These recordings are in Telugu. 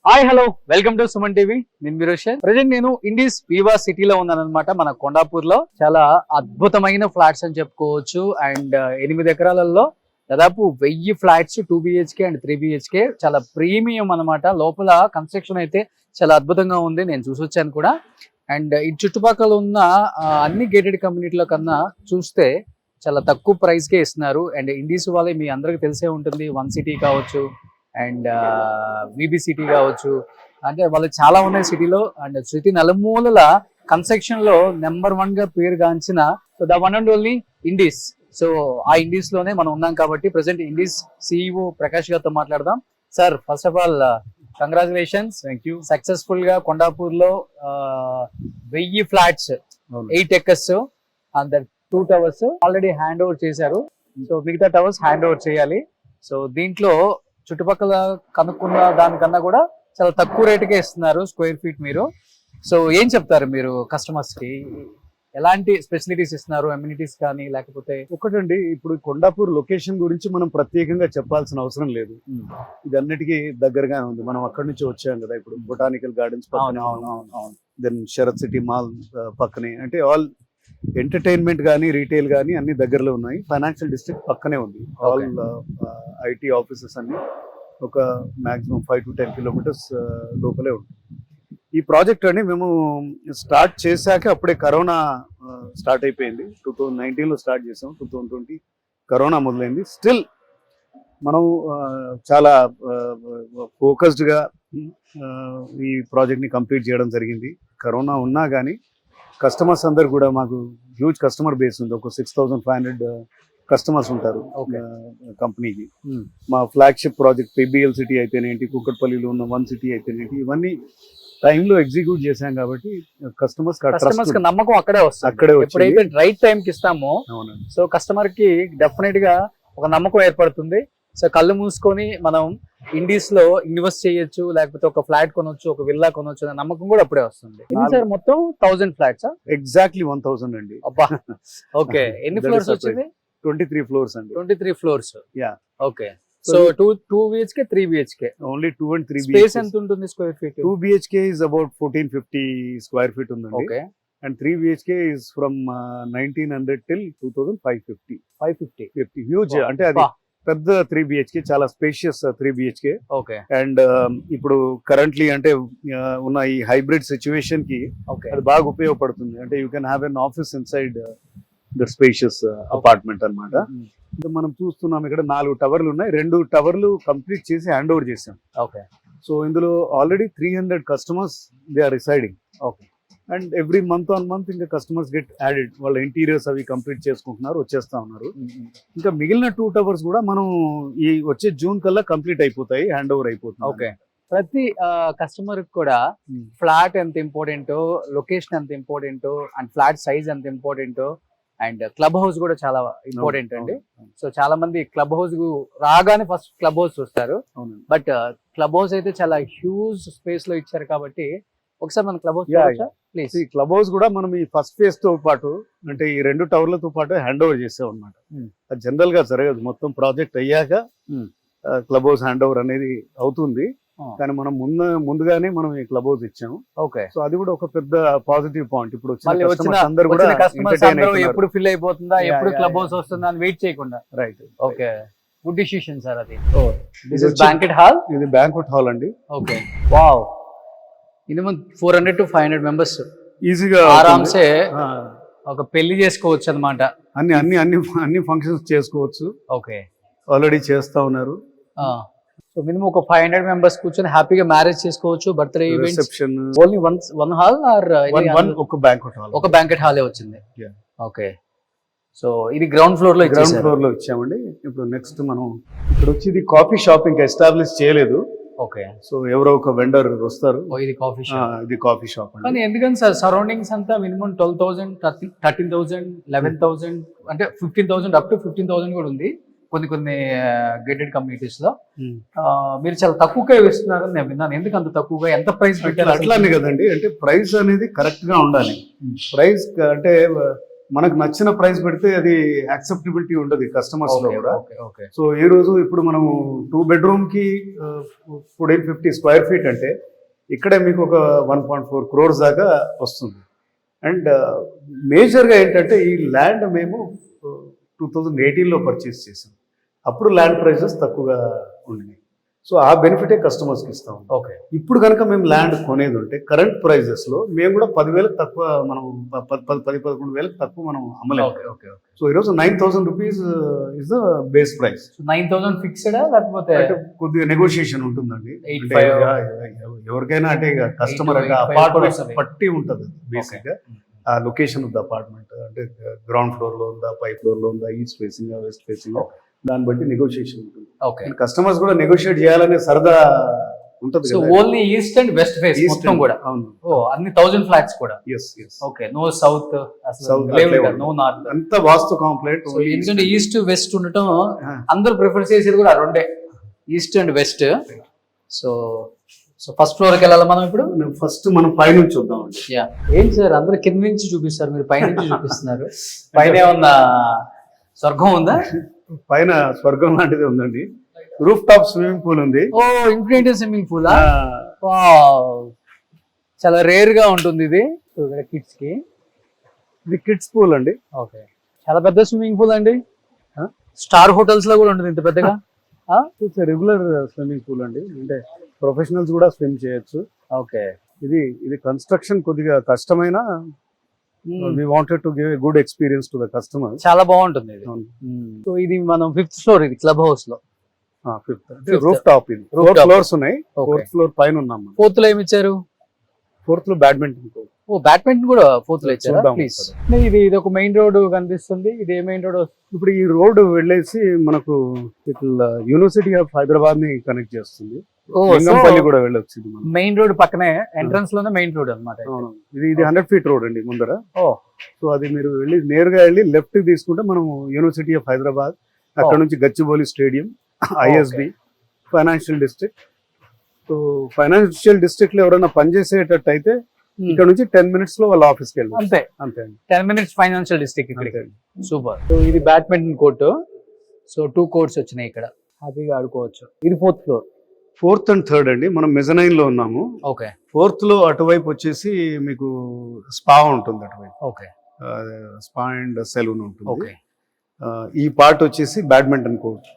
Hi hello welcome to Suman TV. నేను విరోషన్. ప్రజెంట్ నేను ఇండీస్ వివా సిటీలో ఉన్నాను అనమాట. మన కొండాపూర్ లో చాలా అద్భుతమైన ఫ్లాట్స్ అని చెప్పుకోవచ్చు. అండ్ 8 ఎకరాలలో దాదాపు 1000 ఫ్లాట్స్ 2 BHK అండ్ 3 BHK చాలా ప్రీమియం అనమాట. లోపల కన్స్ట్రక్షన్ అయితే చాలా అద్భుతంగా ఉంది, నేను చూసొచ్చాను కూడా. అండ్ ఈ చుట్టుపక్కల ఉన్న అన్ని గేటెడ్ కమ్యూనిటీల కన్నా చూస్తే చాలా తక్కువ ప్రైస్ కే ఇస్తున్నారు. అండ్ ఇండీస్ వాళ్ళే మీ అందరికి తెలిసే ఉంటుంది. వన్ సిటీ కావచ్చు అండ్ విబి సిటీ కావచ్చు, అంటే వాళ్ళు చాలా ఉన్నాయి సిటీలో. అండ్ సిటీ నలుమూలల కన్స్ట్రక్షన్ లో నెంబర్ 1 గా పేరు గాంచిన the one and only Indies. So ఆ ఇండీస్ లోనే మనం ఉన్నాం కాబట్టి ప్రెసెంట్ ఇండీస్ CEO ప్రకాష్ గారితో మాట్లాడదాం. Sir, first of all congratulations. Thank you. Successful గా కొండాపూర్ లో 1000 flats 8 acres and 2 towers already hand over చేశారు. సో మిగతా టవర్స్ హ్యాండ్ ఓవర్ చేయాలి. సో దీంట్లో చుట్టుపక్కల కనుక్కున్న దానికన్నా కూడా చాలా తక్కువ రేటుకే ఇస్తున్నారు స్క్వేర్ ఫీట్ మీరు. సో ఏం చెప్తారు మీరు కస్టమర్స్ కి? ఎలాంటి ఫెసిలిటీస్ ఇస్తున్నారు, అమ్యూనిటీస్ కానీ లేకపోతే? ఒకటండి, ఇప్పుడు కొండాపూర్ లొకేషన్ గురించి మనం ప్రత్యేకంగా చెప్పాల్సిన అవసరం లేదు. ఇది అన్నిటికీ దగ్గరగానే ఉంది. మనం అక్కడి నుంచి వచ్చాం కదా. ఇప్పుడు botanical gardens then Sarath city mall పక్కనే, అంటే ఆల్ ఎంటర్టైన్మెంట్ కానీ రీటైల్ కానీ అన్ని దగ్గరలో ఉన్నాయి. ఫైనాన్షియల్ డిస్ట్రిక్ట్ పక్కనే ఉంది. ఆల్ ఐటీ ఆఫీసెస్ అన్ని ఒక మాక్సిమం 5 to 10 kilometers లోపలే ఉంది. ఈ ప్రాజెక్ట్ అని మేము స్టార్ట్ చేశాక అప్పుడే కరోనా స్టార్ట్ అయిపోయింది. 2019లో స్టార్ట్ చేసాం. 2020 కరోనా మొదలైంది. స్టిల్ మనం చాలా ఫోకస్డ్గా ఈ ప్రాజెక్ట్ని కంప్లీట్ చేయడం జరిగింది. కరోనా ఉన్నా కానీ కస్టమర్స్ అందరు కూడా, మాకు హ్యూజ్ కస్టమర్ బేస్ ఉంది. ఒక 6500 కస్టమర్స్ ఉంటారు కంపెనీకి. మా ఫ్లాగ్షిప్ ప్రాజెక్ట్ PBL సిటీ అయితేనేంటి, కుక్కట్పల్లిలో ఉన్న 1 సిటీ అయితేనేంటి, ఇవన్నీ టైంలో ఎగ్జిక్యూట్ చేశాం కాబట్టి కస్టమర్స్ నమ్మకం అక్కడే వస్తుంది. ఎప్పుడైతే రైట్ టైం కి ఇస్తామో సో కస్టమర్ కి డెఫినెట్ గా ఒక నమ్మకం ఏర్పడుతుంది. సో కళ్ళు మూసుకొని మనం ఇండీస్ లో ఇన్వెస్ట్ చేయొచ్చు, లేకపోతే ఒక ఫ్లాట్ కొనొచ్చు, ఒక విల్లా కొనొచ్చు అనే నమ్మకం కూడా అప్పుడే వస్తుంది. సార్ మొత్తం 1000 ఫ్లాట్స్? ఎగ్జాక్ట్లీ 1000 అండి. అబ్బా, ఓకే. ఎన్ని ఫ్లోర్స్ వచ్చింది? 23 floors అండి. 23 floors. Yeah, okay. So 2 BHK 3 BHK only 2 and 3 space ఎంత ఉంటుంది square feet? 2 BHK is about 1450 square feet ఉందండి. Okay. And 3 BHK is from 1900 till 2550. 550 huge. అంటే అది పెద్ద 3 BHK, చాలా స్పేషియస్ 3 BHK. ఓకే. అండ్ ఇప్పుడు కరెంట్లీ అంటే ఉన్న ఈ హైబ్రిడ్ సిచ్యువేషన్ కి అది బాగా ఉపయోగపడుతుంది. అంటే you can have an office inside the spacious apartment అన్నమాట. మనం చూస్తున్నాం ఇక్కడ 4 టవర్లు ఉన్నాయి. 2 టవర్లు కంప్లీట్ చేసి హ్యాండ్ ఓవర్ చేసాం. ఓకే. సో ఇందులో already 300 customers they are residing. Okay. And every month on month ఇంకా కస్టమర్స్ గెట్ యాడెడ్. వాళ్ళ ఇంటీరియర్స్ అవి కంప్లీట్ చేసుకుంటున్నారు, వచ్చేస్తా ఉన్నారు. ఇంకా మిగిలిన 2 టవర్స్ కూడా మనం ఈ వచ్చే జూన్ కల్లా కంప్లీట్ అయిపోతాయి, హ్యాండ్ ఓవర్ అయిపోతుంది. ఓకే. ప్రతి కస్టమర్ కూడా ఫ్లాట్ ఎంత ఇంపార్టెంటో, లొకేషన్ ఎంత ఇంపార్టెంటో, అండ్ ఫ్లాట్ సైజ్ ఎంత ఇంపార్టెంటో, అండ్ క్లబ్ హౌస్ కూడా చాలా ఇంపార్టెంట్ అండి. సో చాలా మంది క్లబ్ హౌస్ రాగానే ఫస్ట్ క్లబ్ హౌస్ చూస్తారు. బట్ క్లబ్ హౌస్ అయితే చాలా హ్యూజ్ స్పేస్ లో ఇచ్చారు కాబట్టి ఒకసారి మన క్లబ్ హౌస్ ప్లీజ్. ఈ క్లబ్ హౌస్ కూడా మనం ఈ ఫస్ట్ ఫేజ్ తో పాటు, అంటే ఈ 2 టవర్లతో పాటు హ్యాండ్ ఓవర్ చేసాం అనమాట. అది జనరల్ గా జరగదు. మొత్తం ప్రాజెక్ట్ అయ్యాక క్లబ్ హౌస్ హ్యాండ్ ఓవర్ అనేది అవుతుంది. కానీ మనం ముందుగానే మనం ఈ క్లబ్ హౌస్ ఇచ్చాము. ఓకే. సో అది కూడా ఒక పెద్ద పాజిటివ్ పాయింట్. ఇప్పుడు ఎప్పుడు ఫిల్ అయిపోతుందా, ఎప్పుడు క్లబ్ హౌస్ వస్తుందా అని వెయిట్ చేయకుండా. Right. Okay. Good decision sir. అది దిస్ ఇస్ బ్యాంకెట్ హాల్. ఇది బ్యాంక్వెట్ హాల్ అండి. Okay. Wow. Minimum 400 to 500 members ఈజీగా ఆరామ్సే ఒక పెళ్లి చేసుకోవచ్చు అన్నమాట. అన్ని ఫంక్షన్స్ చేసుకోవచ్చు. ఓకే. ఆల్రెడీ చేస్తా ఉన్నారు. సో మినిమం ఒక 500 మెంబర్స్ కూర్చొని హ్యాపీగా మ్యారేజ్ చేసుకోవచ్చు, birthday events. Reception only one hall or ఒక బ్యాంక్వెట్ హాల్? ఒక బ్యాంకెట్ హాలే వచ్చింది. ఓకే. సో ఇది గ్రౌండ్ ఫ్లోర్ లో ఇచ్చామండి. ఇప్పుడు నెక్స్ట్ మనం ఇక్కడ వచ్చి ఇది కాఫీ షాప్ ఇంకా ఎస్టాబ్లిష్ చేయలేదు. ఓకే. సో ఎవరో ఒక వెండర్ వస్తారు. ఇది కాఫీ షాప్. ఇది కాఫీ షాప్. కానీ ఎందుకని సార్ సరౌండింగ్స్ అంతా మినిమం 12,000, 13,000, 11,000, అంటే 15,000 అప్ టు 15,000 కూడా ఉంది కొన్ని గేటెడ్ కమ్యూనిటీస్ లో. మీరు చాలా తక్కువగా ఇస్తున్నారని నేను విన్నాను. ఎందుకు అంత తక్కువగా, ఎంత ప్రైస్ పెట్టారు? అట్లానే కదండి, అంటే ప్రైస్ అనేది కరెక్ట్ గా ఉండాలి. ప్రైస్ అంటే మనకు నచ్చిన ప్రైస్ పెడితే అది యాక్సెప్టబిలిటీ ఉండదు కస్టమర్స్ లో కూడా. ఓకే సో ఈ రోజు ఇప్పుడు మనము 2 bedroom కి 1450 స్క్వేర్ ఫీట్ అంటే ఇక్కడే మీకు ఒక 1.4 crores దాకా వస్తుంది. అండ్ మేజర్గా ఏంటంటే ఈ ల్యాండ్ మేము 2018లో పర్చేస్ చేసాం. అప్పుడు ల్యాండ్ ప్రైసెస్ తక్కువగా ఉండినాయి. సో ఆ బెనిఫిటే కస్టమర్స్కి ఇస్తాం. ఓకే. ఇప్పుడు కనుక మేము ల్యాండ్ కొనేది ఉంటే కరెంట్ ప్రైజెస్లో మేము కూడా 10,000 తక్కువ, మనం 10-11,000 తక్కువ మనం అమ్మలేము. ఓకే. సో ఈరోజు 9,000 rupees is the base price. 9,000 fixed లేకపోతే కొద్దిగా నెగోషియేషన్ ఉంటుందండి. 8,500 ఎవరికైనా అంటే కస్టమర్ అంటే 8,500 అపార్ట్మెంట్ పట్టి ఉంటుంది బేసిక్ గా. ఆ లొకేషన్ ఆఫ్ ద అపార్ట్మెంట్ అంటే గ్రౌండ్ ఫ్లోర్ లో ఉందా, పై ఫ్లోర్ లో ఉందా, ఈస్ట్ ఫేసింగ్ వెస్ట్ ఫేసింగ్, దాన్ని బట్టి నెగోషియేషన్ ఉంటుంది. ఓకే. కస్టమర్స్ కూడా నెగోషియేట్ చేయాలనే సరదా ఉంటుంది. So only east and west face మొత్తం కూడా. అవును. ఓ అన్ని 1000 ఫ్లాట్స్ కూడా. Yes. Okay. No south, no north, అంత వాస్తు కాంప్లెక్స్. ఎందుకంటే ఈస్ట్ వెస్ట్ ఉండటం అందరూ ప్రిఫర్ చేసేది కూడా ఆ రెండే, east and west. So first ఫ్లోర్కి వెళ్ళాలి మనం ఇప్పుడు. ఫస్ట్ మనం పైనుంచి చూద్దాం. ఏంటి సార్ అందరూ కింద నుంచి చూపిస్తారు, మీరు పైనుంచి చూపిస్తున్నారు. పైన ఏమన్నా స్వర్గం ఉందా? పైన స్వర్గం లాంటిది ఉందండి. రూఫ్ టాప్ స్విమ్మింగ్ పూల్ ఉంది. ఓ ఇన్ఫినిటీ స్విమ్మింగ్ పూల్. చాలా రేర్ గా ఉంటుంది ఇది కిడ్స్ కి. ఇది కిడ్స్ పూల్ అండి. ఓకే. చాలా పెద్ద స్విమ్మింగ్ పూల్ అండి. స్టార్ హోటల్స్ లో కూడా ఉంటుంది ఇంత పెద్దగా. రెగ్యులర్ స్విమ్మింగ్ పూల్ అండి, అంటే ప్రొఫెషనల్స్ కూడా స్విమ్ చేయొచ్చు. ఓకే. ఇది కన్స్ట్రక్షన్ కొద్దిగా కష్టమైన, we wanted to give a good experience to the customers. చాలా బాగుంటుంది ఇది. సో ఇది మనం 5th ఫ్లోర్, ఇది క్లబ్ హౌస్ లో. Fifth roof top. ఇది 4 floors ఉన్నాయి. 4th floor పైన ఉన్నాం. 4th లో ఏమి ఇచ్చారు? 4th లో బ్యాడ్మింటన్ కోర్ట్. ఓ బ్యాడ్మింటన్ కూడా 4th లో ఇచ్చారా? చూద్దాం. ప్లీజ్. ఇది ఒక మెయిన్ రోడ్ కనిపిస్తుంది. ఇది ఏ మెయిన్ రోడ్? ఇప్పుడు ఈ రోడ్ వెళ్ళేసి మనకు ఇట్లా యూనివర్సిటీ ఆఫ్ హైదరాబాద్ ని కనెక్ట్ చేస్తుంది. లింగంపల్లి కూడా వెళ్ళొచ్చు. మెయిన్ రోడ్ పక్కనే ఎంట్రన్స్ లోనే మెయిన్ రోడ్ అన్నమాట. ఇది 100 feet రోడ్ అండి ముందర. సో అది మీరు వెళ్ళి నేరుగా వెళ్ళి లెఫ్ట్ తీసుకుంటే మనం యూనివర్సిటీ ఆఫ్ హైదరాబాద్, అక్కడ నుంచి Gachibowli stadium, ISB, financial district. So financial district లో ఎవరైనా పనిచేసేటట్టు అయితే ఇక్కడ నుంచి 10 minutes లో వాళ్ళ ఆఫీస్కి వెళ్ళి. అంతే అంతే 10 minutes ఫైనాన్షియల్ డిస్ట్రిక్ట్ ఇక్కడ. సూపర్. సో ఇది బ్యాడ్మింటన్ కోర్టు. సో 2 courts వచ్చినాయి ఇక్కడ, హ్యాపీగా ఆడుకోవచ్చు. ఇది 4th floor. 4th and 3rd అండి. మనం మెజనైన్ లో ఉన్నాము. ఓకే. 4th లో అటువైపు వచ్చేసి మీకు స్పా ఉంటుంది. అటువైపు ఓకే. స్పా అండ్ సెలూన్ ఉంటుంది. ఓకే. ఈ పార్ట్ వచ్చేసి బ్యాడ్మింటన్ కోర్ట్.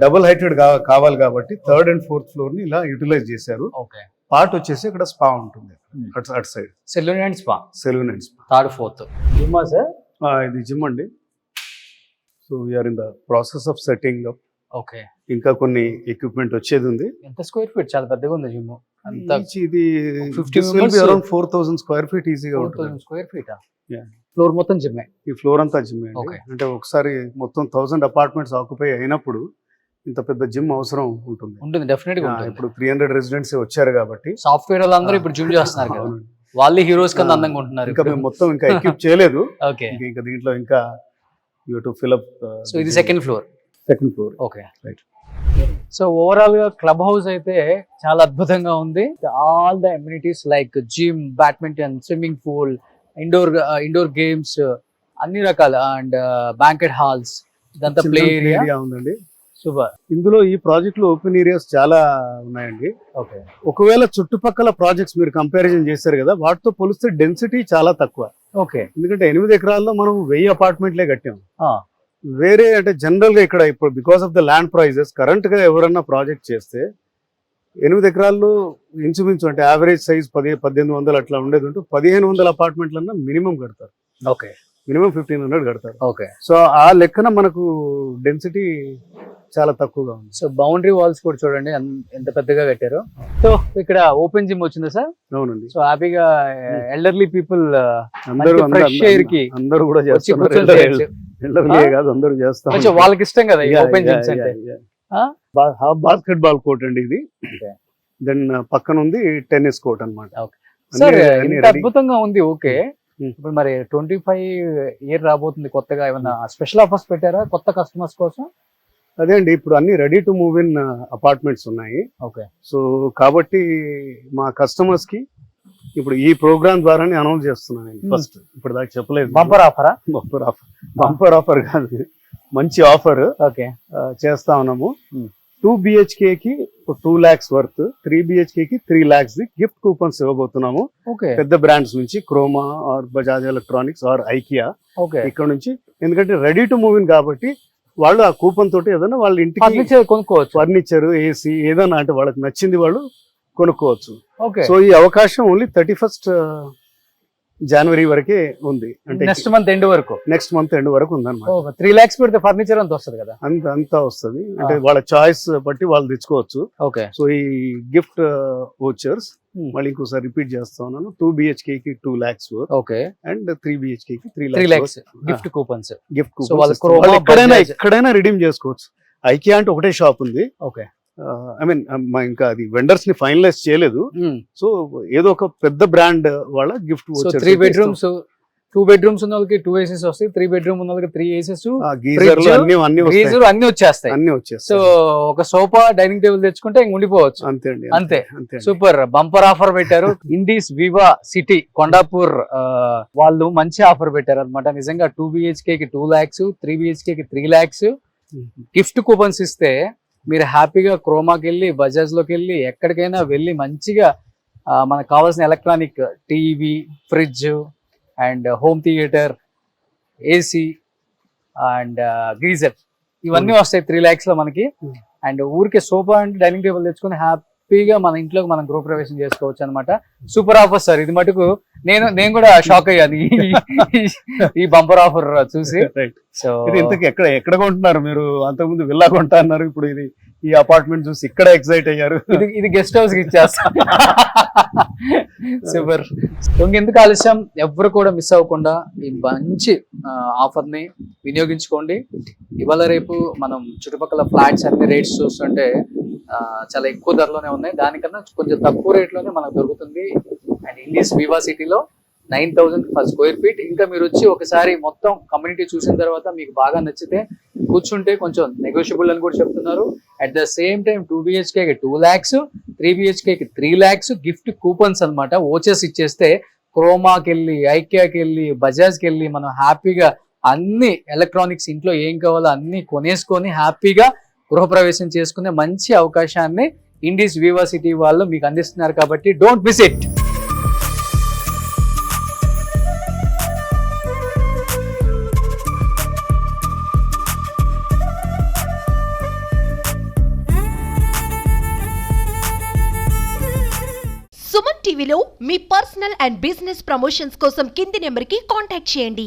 డబుల్ హైటెడ్ కావాలి కాబట్టి 3rd and 4th floor ని ఇలా యూటిలైజ్ చేశారు. ఓకే. పార్ట్ వచ్చేసి ఇక్కడ స్పా ఉంటుంది అటు side. Saloon and spa. Saloon and spa. 3rd, 4th. Gym sir? ఇది జిమ్ అండి. So we are in the process of setting up. Okay. ఇంకా కొన్ని ఎక్విప్మెంట్ వచ్చేది ఉంది. ఎంత స్క్వేర్ ఫీట్? చాలా పెద్దగా ఉంది జిమ్. అంత ఇది 4,000 square feet ఈజీగా ఉంటుంది. 4,000 square feet. ఫ్లోర్ మొత్తం జిమ్మే. ఈ ఫ్లోర్ అంతా జిమ్. అంటే ఒకసారి మొత్తం 1000 అపార్ట్మెంట్స్ ఆక్యుపై అయినప్పుడు ఇంత పెద్ద జిమ్ అవసరం ఉంటుంది. డెఫినెట్ గా. ఇప్పుడు 300 రెసిడెంట్స్ వచ్చారు కాబట్టి సాఫ్ట్వేర్ వాళ్ళందరూ ఇప్పుడు జిమ్ చేస్తున్నారు కదా, వాళ్ళే హీరోస్ కింద అందంగా ఉంటున్నారు. ఇంకా మేము మొత్తం ఇంకా ఎక్విప్ చేయలేదు. ఓకే. ఇంకా దీంట్లో ఇంకా you to fill up. So ఇది 2nd floor. Okay. Right. So overall గా క్లబ్ హౌస్ అయితే చాలా అద్భుతంగా ఉంది. All the amenities like gym, badminton, swimming pool, indoor games, అన్ని రకాల, అండ్ బ్యాంకెట్ హాల్స్, ఇదంతా ప్లే ఏరియా ఉందండి. సూపర్. ఇందులో ఈ ప్రాజెక్ట్ లో ఓపెన్ ఏరియాస్ చాలా ఉన్నాయండి. ఓకే. ఒకవేళ చుట్టుపక్కల ప్రాజెక్ట్స్ మీరు కంపారిజన్ చేశారు కదా, వాటితో పోలిస్తే డెన్సిటీ చాలా తక్కువ. ఓకే. ఎందుకంటే 8 ఎకరాల్లో మనం 1000 అపార్ట్మెంట్లే కట్టాం. వేరే అంటే జనరల్ గా ఇక్కడ ఇప్పుడు because of the land prices current గా ఎవరన్నా ప్రాజెక్ట్ చేస్తే 8 ఎకరాల్లో ఇంచుమించు అంటే యావరేజ్ సైజ్ 1800 అట్లా ఉండేది ఉంటూ 1500 అపార్ట్మెంట్లన్నా మినిమం కడతారు. ఓకే. మినిమం 1500 కడతారు. ఓకే. సో ఆ లెక్కన మనకు డెన్సిటీ చాలా తక్కువగా ఉంది. సో బౌండరీ వాల్స్ కూడా చూడండి ఎంత పెద్దగా కట్టారు. సో ఇక్కడ ఓపెన్ జిమ్ వచ్చిందా సార్? అవునండి. సో హ్యాపీగా ఎల్డర్లీ పీపుల్ అందరూ ఫ్రెష్ ఎయిర్ కి అందరూ కూడా చేస్తున్నారు. కాదు అందరూ చేస్తారు, వాళ్ళకి ఇష్టం కదా ఓపెన్ జిమ్స్ అంటే. బాస్కెట్ బాల్ కోర్ట్ అండి ఇది. దెన్ పక్కన ఉంది టెన్నిస్ కోర్ట్ అన్నమాట. సార్ ఇంత అద్భుతంగా ఉంది. ఓకే. ఇప్పుడు మరి 25 ఇయర్ రాబోతుంది కొత్తగా, ఏమన్నా స్పెషల్ ఆఫర్స్ పెట్టారా కొత్త కస్టమర్స్ కోసం? అదే అండి, ఇప్పుడు అన్ని ready to move in apartments ఉన్నాయి. ఓకే. సో కాబట్టి మా కస్టమర్స్ కి ఇప్పుడు ఈ ప్రోగ్రామ్ ద్వారానే అనౌన్స్ చేస్తున్నాను నేను ఫస్ట్. ఇప్పుడు దాకా చెప్పలేదు. బంపర్ ఆఫరా? బంపర్ ఆఫర్ కాదు, మంచి ఆఫర్ ఓకే చేస్తా ఉన్నాము. 2 BHK కి 2 lakhs వర్త్, 3 BHK కి 3 lakhs గిఫ్ట్ కూపన్స్ ఇవ్వబోతున్నాము. ఓకే పెద్ద బ్రాండ్స్ నుంచి Croma or Bajaj electronics or IKEA okay. ఇక్కడ నుంచి. ఎందుకంటే రెడీ టు మూవ్ ఇన్ కాబట్టి వాళ్ళు ఆ కూపన్ తోటి ఏదైనా వాళ్ళ ఇంటికి ఫర్నిచర్ కొనుక్కోవచ్చు. ఫర్నిచర్, ఏసీ ఏదైనా అంటే వాళ్ళకి నచ్చింది వాళ్ళు కొనుక్కోవచ్చు. ఓకే. సో ఈ అవకాశం ఓన్లీ 31st జనవరి వరకే ఉంది. అంటే నెక్స్ట్ మంత్ ఎండ్ వరకు, నెక్స్ట్ మంత్ ఎండ్ వరకు ఉందన్నమాట. 3 lakhs పెడితే ఫర్నిచర్ అంత వస్తుంది కదా? అంతా వస్తుంది. అంటే వాళ్ళ చాయిస్ బట్టి వాళ్ళు తెచ్చుకోవచ్చు. ఓకే. సో ఈ గిఫ్ట్ వోచర్స్ మళ్ళీ ఇంకోసారి రిపీట్ చేస్తా ఉన్నాను. 2 BHK కి 2 lakhs ఓకే అండ్ 3 BHK కి 3 3 lakhs gift coupons. Gift So వాళ్ళ కూపన్స్ Croma, ఎక్కడైనా రిడీమ్ చేసుకోవచ్చు. ఐకియా అంటే ఒకటే షాప్ ఉంది. ఓకే. ఐ మీన్ ఇంకా అది వెండర్స్ ని ఫైనలైజ్ చేయలేదు. సో ఏదో ఒక పెద్ద బ్రాండ్ వాళ్ళ గిఫ్ట్ సో 3 bedrooms, 2 bedrooms ఉన్న వాళ్ళకి 2 ACs వస్తాయి, 3 bedroom ఉన్న వాళ్ళకి 3 ACs, గీజర్లు అన్ని అన్ని వచ్చేస్తాయి. సో ఒక సోఫా, డైనింగ్ టేబుల్ తెచ్చుకుంటే ఇంక ఉండిపోవచ్చు. అంతే అండి, అంతే. సూపర్ బంపర్ ఆఫర్ పెట్టారు ఇండీస్ వివా సిటీ కొండాపూర్ వాళ్ళు. మంచి ఆఫర్ పెట్టారు అనమాట. నిజంగా 2 BHK కి 2 lakhs, 3 BHK కి 3 lakhs గిఫ్ట్ కూపన్స్ ఇస్తే మీరు హ్యాపీగా క్రోమాకి వెళ్ళి, బజాజ్ లోకి వెళ్ళి, ఎక్కడికైనా వెళ్ళి మంచిగా మనకు కావాల్సిన electronic TV, fridge and home theatre, AC and geyser ఇవన్నీ వస్తాయి 3 lakhs లో మనకి. అండ్ ఊరికే సోఫా అండ్ డైనింగ్ టేబుల్ తెచ్చుకొని హ్యాపీగా మన ఇంట్లోకి మనం గృహప్రవేశం చేసుకోవచ్చు అనమాట. సూపర్ ఆఫర్ సార్ ఇది మటుకు. నేను కూడా షాక్ అయ్యాను ఈ బంపర్ ఆఫర్ చూసి. సో ఇంతకు ఎక్కడ కొంటున్నారు మీరు? అంతకుముందు విల్లా కొంటా అన్నారు, ఇప్పుడు ఇది ఈ అపార్ట్మెంట్ చూసి ఇక్కడ ఎక్సైట్ అయ్యారు. ఇది గెస్ట్ హౌస్ కి ఇచ్చేస్తా. సూపర్. ఇంకెందుకు ఆలస్యం, ఎవరు కూడా మిస్ అవ్వకుండా ఈ మంచి ఆఫర్ ని వినియోగించుకోండి. ఇవాళ రేపు మనం చుట్టుపక్కల ఫ్లాట్స్ అన్ని రేట్స్ చూస్తుంటే చాలా ఎక్కువ ధరలోనే ఉన్నాయి. దానికన్నా కొంచెం తక్కువ రేట్లోనే మనకు దొరుకుతుంది. అండ్ ఇండీస్ వివా సిటీలో 9,000 per square feet. ఇంకా మీరు వచ్చి ఒకసారి మొత్తం కమ్యూనిటీ చూసిన తర్వాత మీకు బాగా నచ్చితే కూర్చుంటే కొంచెం నెగోషియబుల్ అని కూడా చెప్తున్నారు. At the same time 2 BHK కి 2 lakhs, 3 BHK కి 3 lakhs గిఫ్ట్ కూపన్స్ అనమాట. ఓచెస్ ఇచ్చేస్తే క్రోమాకి వెళ్ళి, ఐకియాకి వెళ్ళి, బజాజ్కి వెళ్ళి మనం హ్యాపీగా అన్ని ఎలక్ట్రానిక్స్ ఇంట్లో ఏం కావాలో అన్ని కొనేసుకొని హ్యాపీగా గృహప్రవేశం చేసుకునే మంచి అవకాశాన్ని ఇండీస్ వివా సిటీ వాళ్ళు మీకు అందిస్తున్నారు. కాబట్టి డోంట్ మిస్ ఇట్. సుమన్ టీవీలో మీ పర్సనల్ అండ్ బిజినెస్ ప్రమోషన్స్ కోసం కింది నెంబర్కి కాంటాక్ట్ చేయండి.